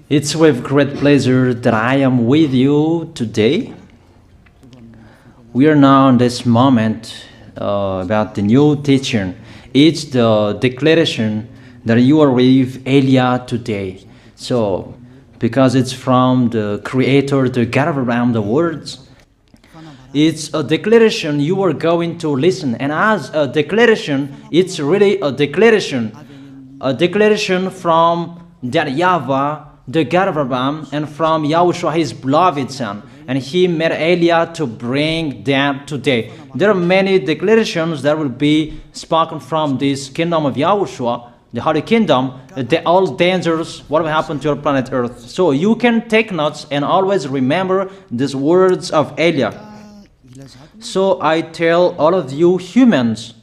It's with great pleasure that I am with you today. We are now in this moment about the new teaching. It's the declaration that you are with Elia today. So, because it's from the Creator, the God around the words, it's a declaration you are going to listen. And as a declaration, it's really a declaration from that YAHVAH, the God of Abraham, and from YAHOSHUAH, his beloved son. And he made Elia to bring them today. There are many declarations that will be spoken from this kingdom of YAHOSHUAH, the Holy Kingdom, all dangers, what will happen to your planet Earth. So you can take notes and always remember these words of Elia. So I tell all of you humans,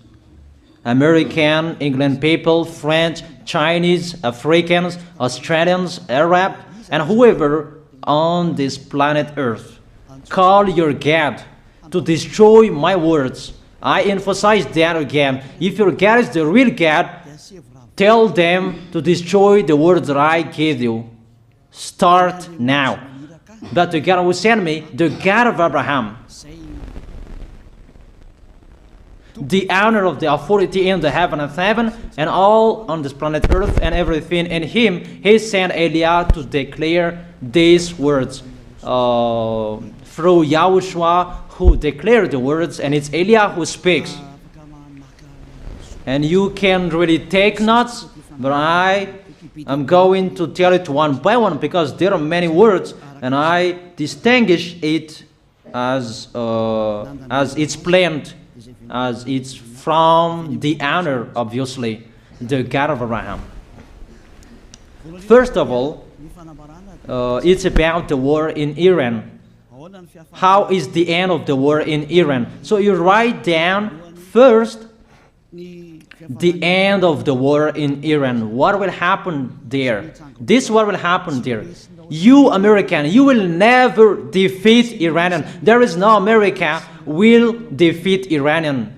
American, England people, French, Chinese, Africans, Australians, Arab, and whoever on this planet Earth, call your God to destroy my words. I emphasize that again. If your God is the real God, tell them to destroy the words that I gave you. Start now. But the God who sent me, the God of Abraham, the honor of the authority in the heaven of heaven and all on this planet Earth and everything in him, he sent Elia to declare these words through YAHOSHUAH, who declared the words, and it's Elia who speaks. And you can really take notes, but I am going to tell it one by one because there are many words, and I distinguish it as it's planned, as it's from the honor, obviously, the God of Abraham. First of all, it's about the war in Iran. How is the end of the war in Iran? So you write down first the end of the war in Iran. What will happen there? This what will happen there. You American, you will never defeat Iranian. There is no America will defeat Iranian.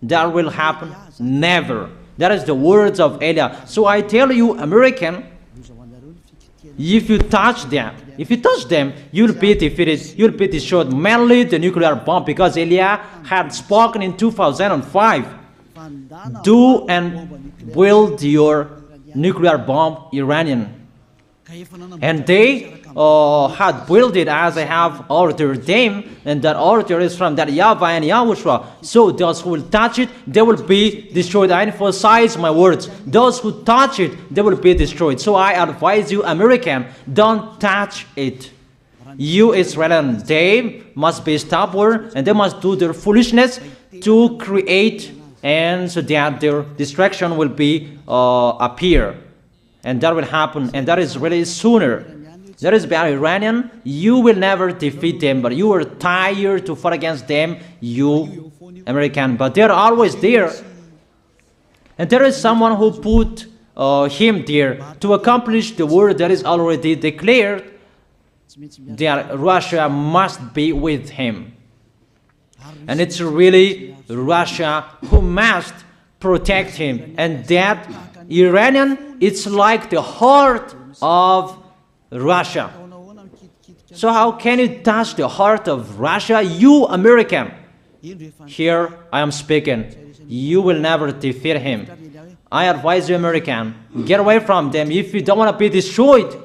That will happen never. That is the words of Elia. So I tell you, American, if you touch them, you'll be defeated, you'll be destroyed. Mainly the nuclear bomb, because Elia had spoken in 2005. Do and build your nuclear bomb, Iranian. And they had built it as I have ordered them, and that order is from that YAHVAH and YAHOSHUAH. So those who will touch it, they will be destroyed. I emphasize my words. Those who touch it, they will be destroyed. So I advise you, American, don't touch it. You Israelis, they must be stubborn, and they must do their foolishness to create, and so that their destruction will be appear. And that will happen, and that is really sooner. That is about Iranian. You will never defeat them, but you are tired to fight against them, you American. But they're always there. And there is someone who put him there to accomplish the word that is already declared, that Russia must be with him. And it's really Russia who must protect him. And that Iranian, it's like the heart of Russia. So how can you touch the heart of Russia? You American. Here I am speaking. You will never defeat him. I advise you, American, get away from them. If you don't want to be destroyed,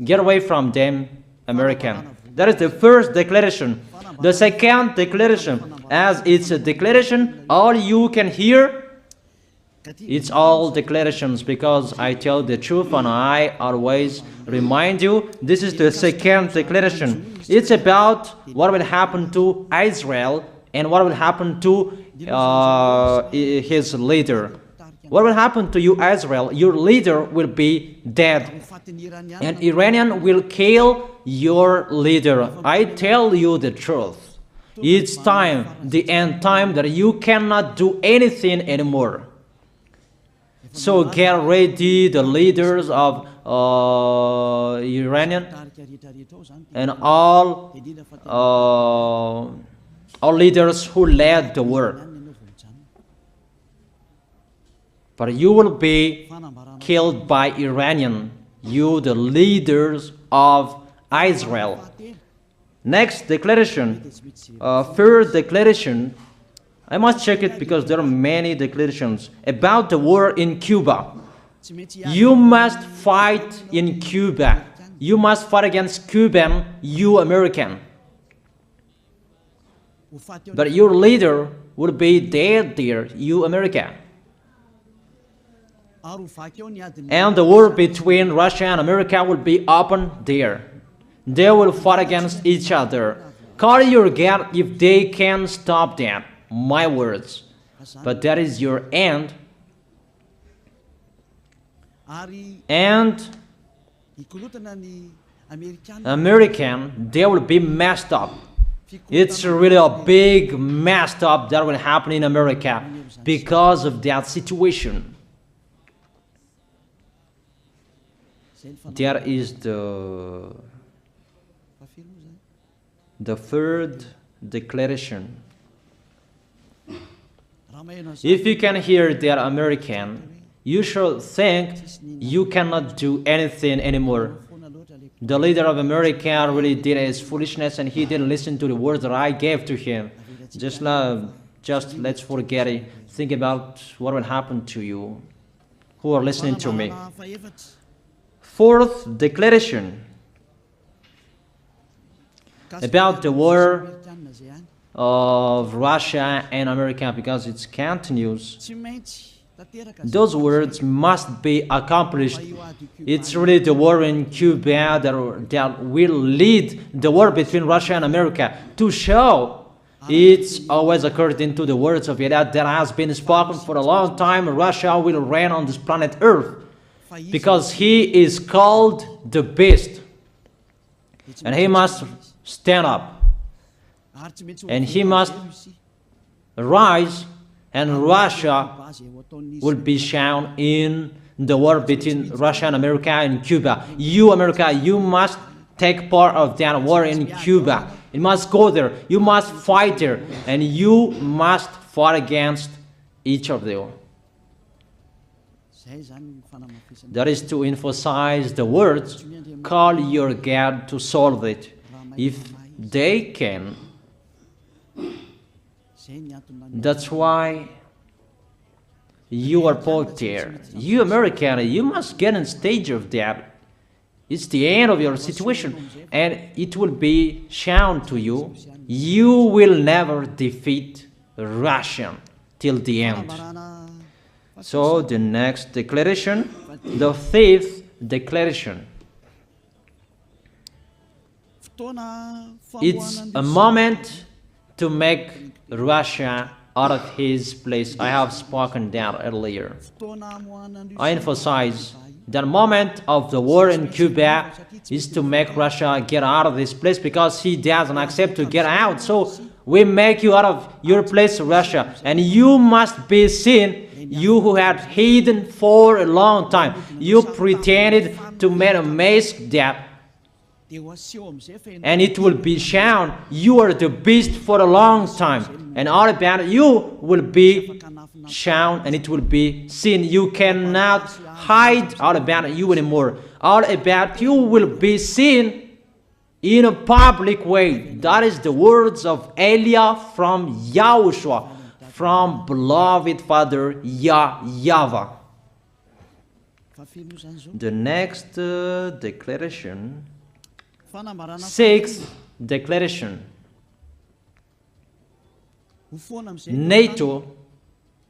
get away from them, American. That is the first declaration. The second declaration, as it's a declaration, all you can hear, it's all declarations, because I tell the truth and I always remind you, this is the second declaration. It's about what will happen to Israel and what will happen to his leader. What will happen to you, Israel? Your leader will be dead, and Iranian will kill your leader. I tell you the truth. It's time, the end time, that you cannot do anything anymore. So get ready, the leaders of Iranian and all leaders who led the war. But you will be killed by Iranian. you the leaders of Israel. Next declaration, third declaration, I must check it because there are many declarations about the war in Cuba. You must fight in Cuba. You must fight against Cuban, you American. But your leader will be dead there, you America. And the war between Russia and America will be open there. They will fight against each other. Call your God if they can stop that. My words. But that is your end. And American, they will be messed up. It's really a big messed up that will happen in America because of that situation. That is the third declaration. If you can hear that American, you should think you cannot do anything anymore. The leader of America really did his foolishness and he didn't listen to the words that I gave to him. Just let's forget it. Think about what will happen to you who are listening to me. Fourth declaration about the war of Russia and America, because it continues. Those words must be accomplished. It's really the war in Cuba that will lead the war between Russia and America to show it's always according to the words of YAH that has been spoken for a long time. Russia will reign on this planet Earth because he is called the beast and he must stand up and he must rise, and Russia will be shown in the war between Russia and America and Cuba. You, America, you must take part of that war in Cuba. You must go there. You must fight there. And you must fight against each of them. That is to emphasize the words, call your God to solve it. If they can, that's why you are put there. You American, you must get on stage of that. It's the end of your situation and it will be shown to you. You will never defeat Russia till the end. So the next declaration, the fifth declaration. It's a moment to make Russia out of his place. I have spoken that earlier. I emphasize that moment of the war in Cuba is to make Russia get out of this place because he doesn't accept to get out. So we make you out of your place, Russia, and you must be seen. You who had hidden for a long time, you pretended to make a mask that, and it will be shown you are the beast for a long time, and all about you will be shown and it will be seen. You cannot hide all about you anymore. All about you will be seen in a public way. That is the words of Elia from YAHOSHUAH, from beloved Father YAHVAH. The next declaration, sixth declaration. NATO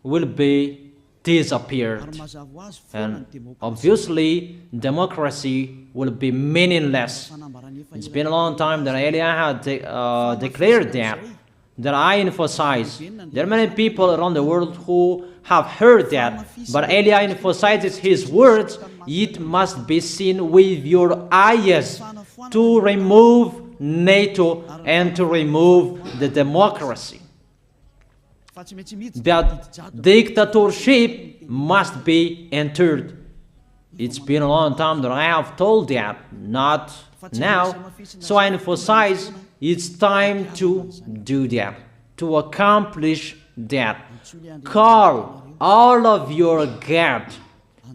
will be disappeared, and obviously democracy will be meaningless. It's been a long time that Elia had declared that I emphasize. There are many people around the world who have heard that, but Elia emphasizes his words. It must be seen with your eyes to remove NATO and to remove the democracy. That dictatorship must be entered. It's been a long time that I have told that, not now. So I emphasize it's time to do that, to accomplish that. Call all of your God.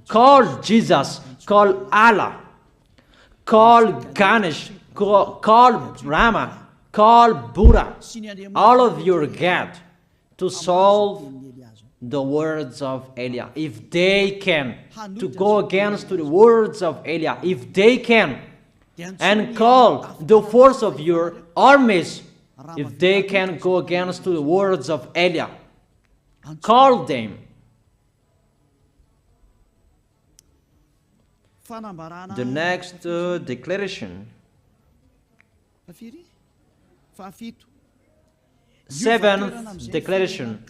Call Jesus. Call Allah. call Ganesh, call Brahma, call Buddha, all of your God, to solve the words of Eliah. If they can, to go against the words of Eliah, if they can, and call the force of your armies, if they can go against the words of Eliah, call them. The next declaration. Seventh declaration.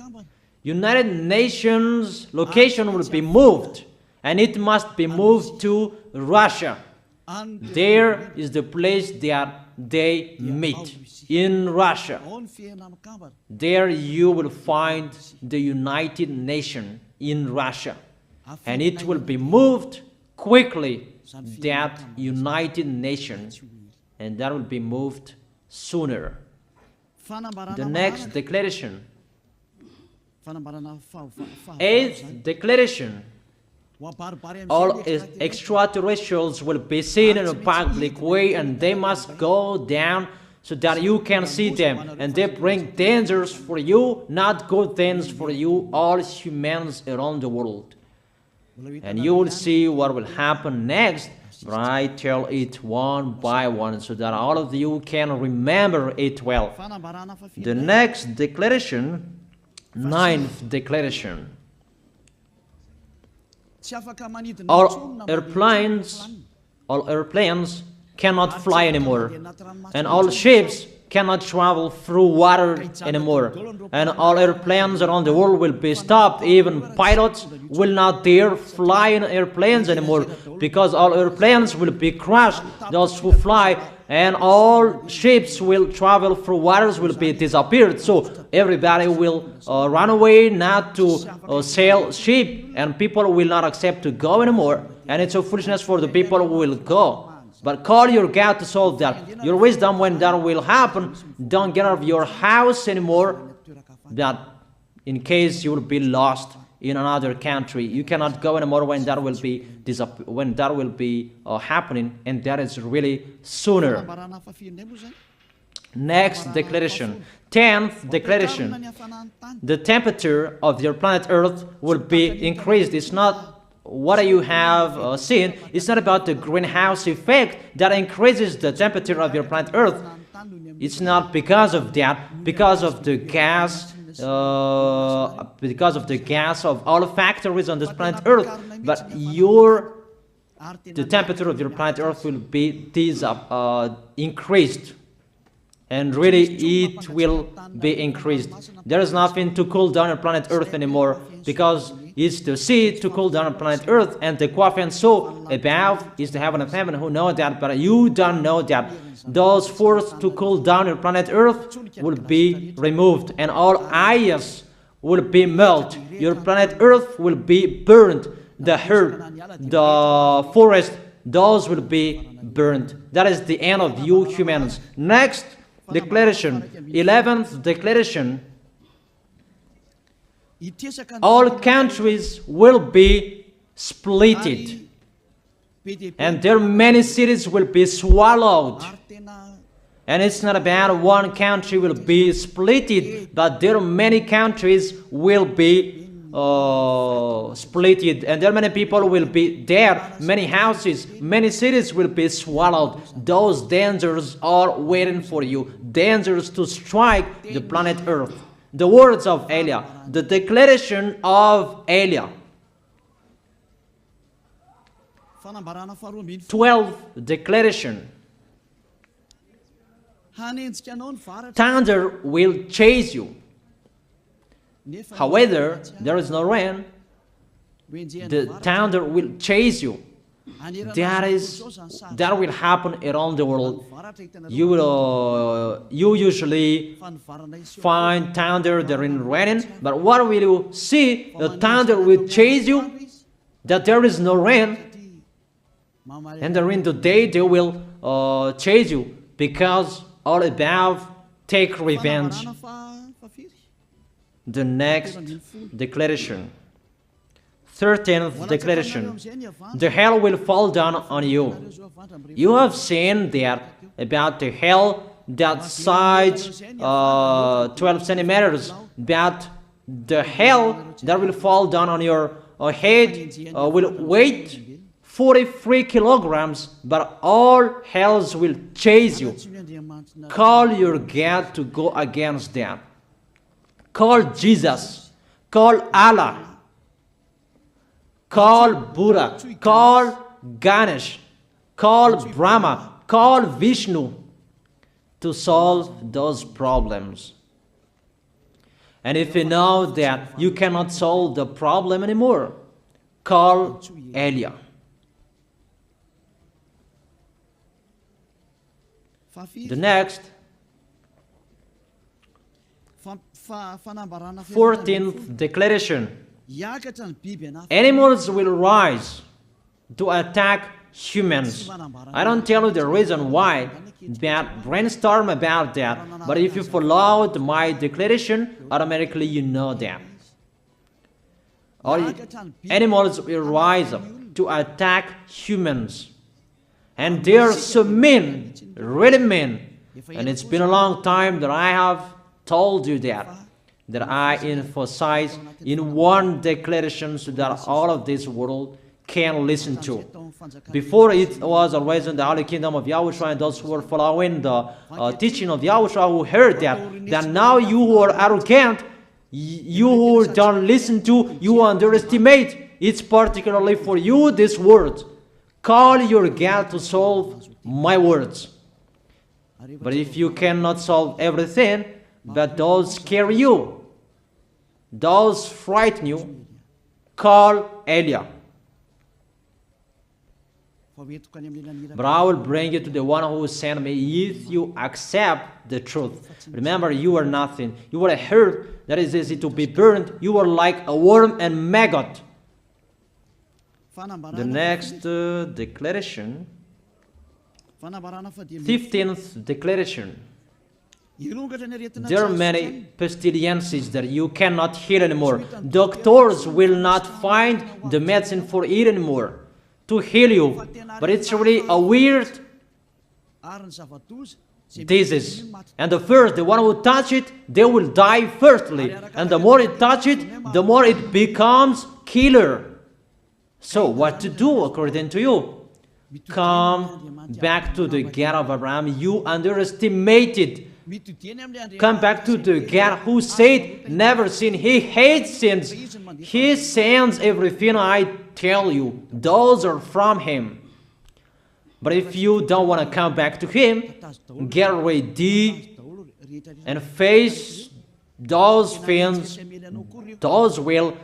United Nations location will be moved, and it must be moved to Russia. There is the place that they meet, in Russia. There you will find the United Nations in Russia, and it will be moved quickly, that United Nations, and that will be moved sooner. The next declaration. Eighth declaration. All extraterrestrials will be seen in a public way, and they must go down so that you can see them, and they bring dangers for you, not good things for you, all humans around the world. And you will see what will happen next, but I tell it one by one so that all of you can remember it well. The next declaration, ninth declaration. All airplanes cannot fly anymore, and all ships cannot travel through water anymore, and all airplanes around the world will be stopped. Even pilots will not dare fly in airplanes anymore, because all airplanes will be crushed, those who fly, and all ships will travel through waters will be disappeared. So everybody will run away not to sail ship, and people will not accept to go anymore, and it's a foolishness for the people who will go. But call your God to solve that. Your wisdom when that will happen. Don't get out of your house anymore, that in case you will be lost in another country. You cannot go anymore when that will be happening, and that is really sooner. Next declaration. 10th declaration. The temperature of your planet Earth will be increased. It's not what you have seen. It's not about the greenhouse effect that increases the temperature of your planet Earth. It's not because of that, because of the gas, of all factories on this planet Earth. But the temperature of your planet Earth will be increased, and really it will be increased. There is nothing to cool down your planet Earth anymore, because it's the sea to cool down planet Earth, and the Quafian soul above is the heaven of heaven, who know that, but you don't know that. Those forces to cool down your planet Earth will be removed, and all ice will be melted. Your planet Earth will be burned. The herb, the forest, those will be burned. That is the end of you humans. Next declaration, 11th declaration. All countries will be splitted, and their many cities will be swallowed. And it's not about one country will be splitted, but there are many countries will be splitted, and there many people will be dead, many houses, many cities will be swallowed. Those dangers are waiting for you, dangers to strike the planet Earth. The words of Eliah, the declaration of Eliah. 12th declaration. Thunder will chase you. However, there is no rain. The thunder will chase you. That will happen around the world. You usually find thunder during raining, but what will you see? The thunder will chase you, that there is no rain, and during the day they will chase you, because all above take revenge. The next declaration. 13th declaration. The hell will fall down on you. You have seen that about the hell that size 12 centimeters, that the hell that will fall down on your head will weight 43 kilograms, but all hells will chase you. Call your God to go against them. Call Jesus. Call Allah. Call Buddha. Call Ganesh. Call Brahma. Call Vishnu to solve those problems. And if you know that you cannot solve the problem anymore, call Elia. The next, 14th declaration. Animals will rise to attack humans. I don't tell you the reason why, that brainstorm about that, but if you followed my declaration, automatically you know that. All animals will rise up to attack humans. And they are so mean, really mean. And it's been a long time that I have told you that I emphasize in one declaration so that all of this world can listen to. Before it was always in the Holy Kingdom of Yahushua, and those who were following the teaching of Yahushua who heard that now you who are arrogant, you who don't listen to, you underestimate. It's particularly for you, this word. Call your God to solve my words. But if you cannot solve everything, but those scare you, those frighten you, call Elia. But I will bring you to the one who sent me if you accept the truth. Remember, you are nothing. You are a herb that is easy to be burned. You are like a worm and maggot. The next declaration, 15th declaration. There are many pestilences that you cannot heal anymore. Doctors will not find the medicine for it anymore to heal you. But it's really a weird disease. And the one who touch it, they will die firstly. And the more it touch it, the more it becomes killer. So what to do according to you? Come back to the God of Abraham. You underestimated. Come back to the God who said, never sin. He hates sins. He sends everything I tell you. Those are from Him. But if you don't want to come back to Him, get ready and face those things. Those will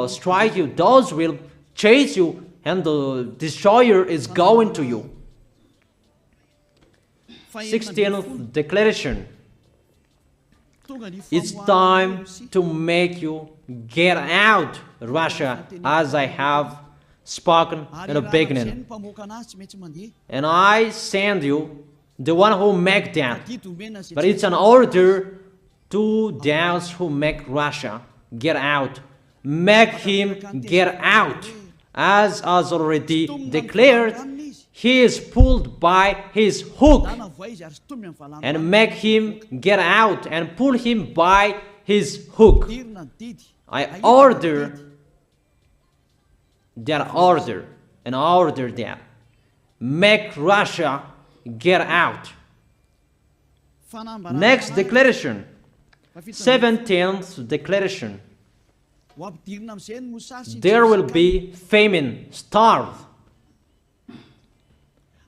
strike you. Those will chase you, and the destroyer is going to you. 16th declaration. It's time to make you get out, Russia, as I have spoken in the beginning. And I send you the one who make that. But it's an order to those who make Russia get out. Make him get out. As already declared, he is pulled by his hook, and make him get out and pull him by his hook. I order that order and order that. Make Russia get out. Next declaration, 17th declaration. There will be famine, starve.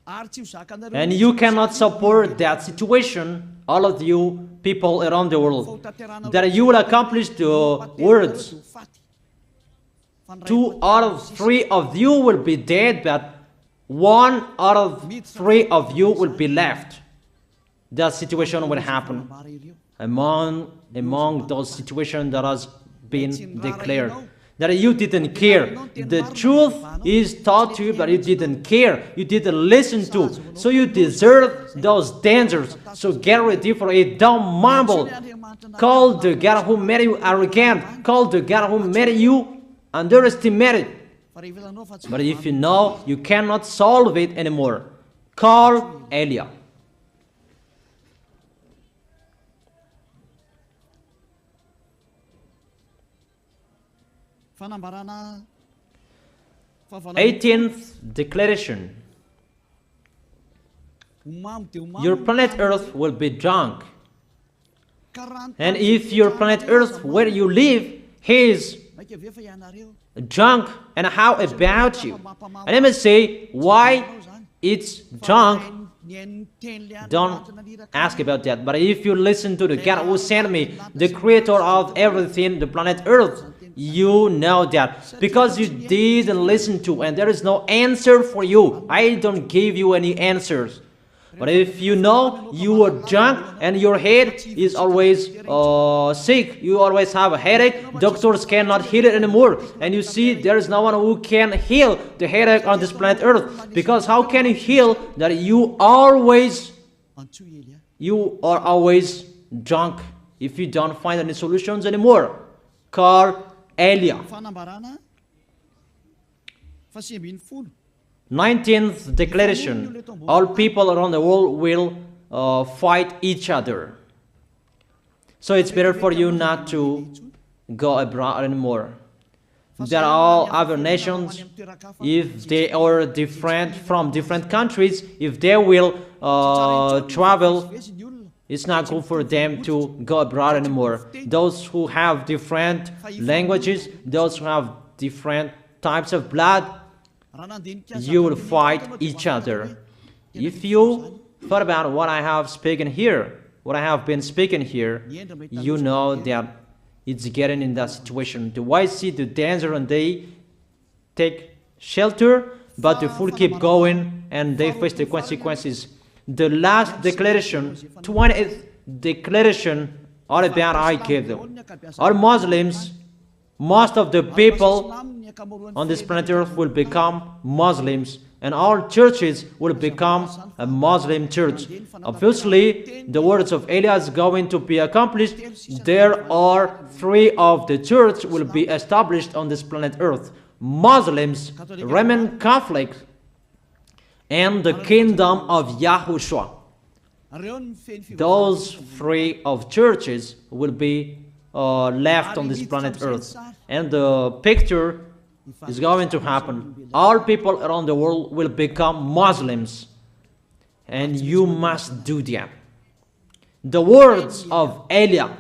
And you cannot support that situation, all of you people around the world, that you will accomplish the words. 2 out of 3 of you will be dead, but 1 out of 3 of you will be left. That situation will happen among those situations that has been declared. That you didn't care. The truth is taught to you, but you didn't care. You didn't listen to. So you deserve those dangers. So get ready for it. Don't mumble. Call the God who made you arrogant. Call the God who made you underestimate it. But if you know you cannot solve it anymore, call Eliah. Eighteenth declaration. Your planet Earth will be drunk. And if your planet Earth where you live is drunk, and how about you? And let me say why it's drunk. Don't ask about that. But if you listen to the God who sent me, the creator of everything, the planet Earth, you know that. Because you didn't listen to, and there is no answer for you. I don't give you any answers. But if you know you are drunk and your head is always sick, you always have a headache, doctors cannot heal it anymore. And you see there is no one who can heal the headache on this planet Earth. Because how can you heal that you are always drunk if you don't find any solutions anymore? Call Eliah. 19th declaration. All people around the world will fight each other. So it's better for you not to go abroad anymore. There are all other nations, if they are different from different countries, if they will travel, it's not good for them to go abroad anymore. Those who have different languages, those who have different types of blood, you will fight each other. If you thought about what I have spoken here, what I have been speaking here, you know that it's getting in that situation. The wise see the danger and they take shelter, but the fool keep going and they face the consequences. The last declaration, 20th declaration, all about I gave them. All Muslims, most of the people on this planet Earth will become Muslims, and all churches will become a Muslim church. Obviously, the words of Eliah is going to be accomplished. There are 3 of the church will be established on this planet Earth: Muslims, Roman Catholics, and the kingdom of YAHOSHUAH. Those 3 of churches will be left on this planet Earth, and the picture is going to happen. All people around the world will become Muslims, and you must do that. The words of Eliah,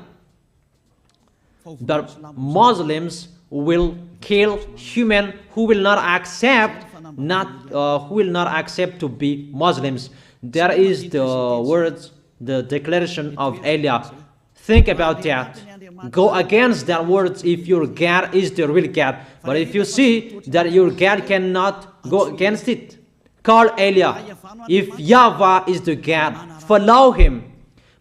that Muslims will kill human who will not accept to be Muslims. That is the words, the declaration of Eliah. Think about that. Go against that words if your God is the real God. But if you see that your God cannot go against it, call Eliah. If YAHVAH is the God, follow him.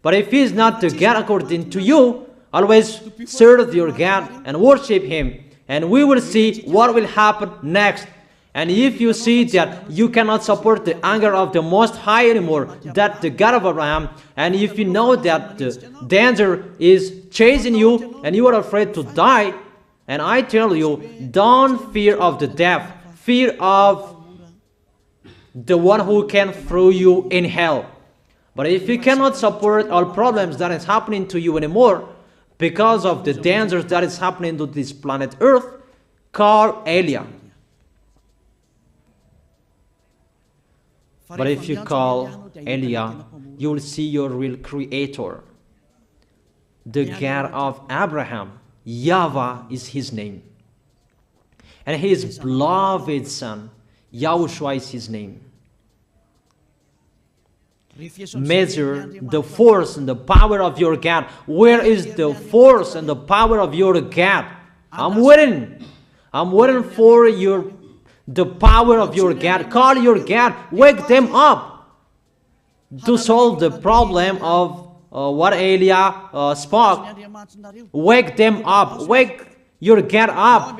But if he is not the God according to you, always serve your God and worship him. And we will see what will happen next. And if you see that you cannot support the anger of the Most High anymore, that the God of Abraham, and if you know that the danger is chasing you and you are afraid to die, and I tell you, don't fear of the death, fear of the one who can throw you in hell. But if you cannot support all problems that is happening to you anymore, because of the dangers that is happening to this planet Earth, call Eliah. But if you call Eliah, you will see your real creator, the God of Abraham. YAHVAH is his name. And his beloved son, YAHOSHUAH is his name. Measure the force and the power of your God. Where is the force and the power of your God? I'm waiting. I'm waiting for the power of your God. Call your God. Wake them up to solve the problem of what Eliah spoke. Wake them up. Wake your God up.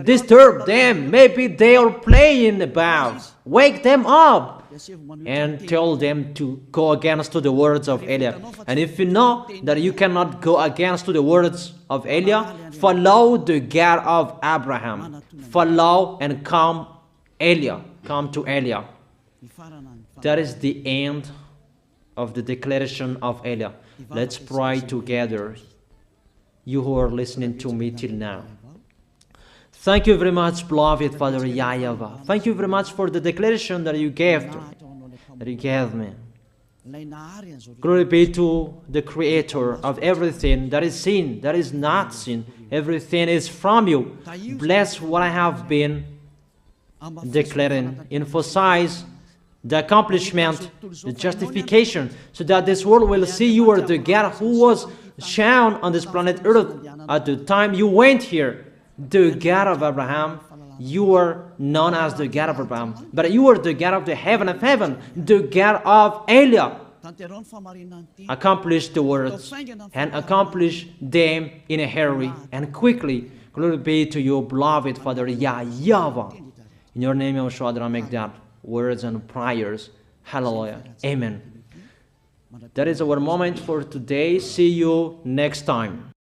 Disturb them. Maybe they are playing about. Wake them up. and tell them to go against to the words of Eliah. And if you know that you cannot go against to the words of Eliah, follow the God of Abraham. Follow and come Eliah. Come to Eliah. That is the end of the declaration of Eliah. Let's pray together. You who are listening to me till now. Thank you very much, beloved Father YAHVAH. Thank you very much for the declaration that you gave me. Glory be to the Creator of everything that is seen, that is not seen. Everything is from you. Bless what I have been declaring. Emphasize the accomplishment, the justification, so that this world will see you are the God who was shown on this planet Earth at the time you went here. The God of Abraham. You are known as the God of Abraham, but you are the God of the heaven of heaven, the God of Eliah. Accomplish the words and accomplish them in a hurry and quickly. Glory be to you, beloved Father YAHVAH. In your name, YAHOSHUAH, I make that words and prayers. Hallelujah. Amen. That is our moment for today. See you next time.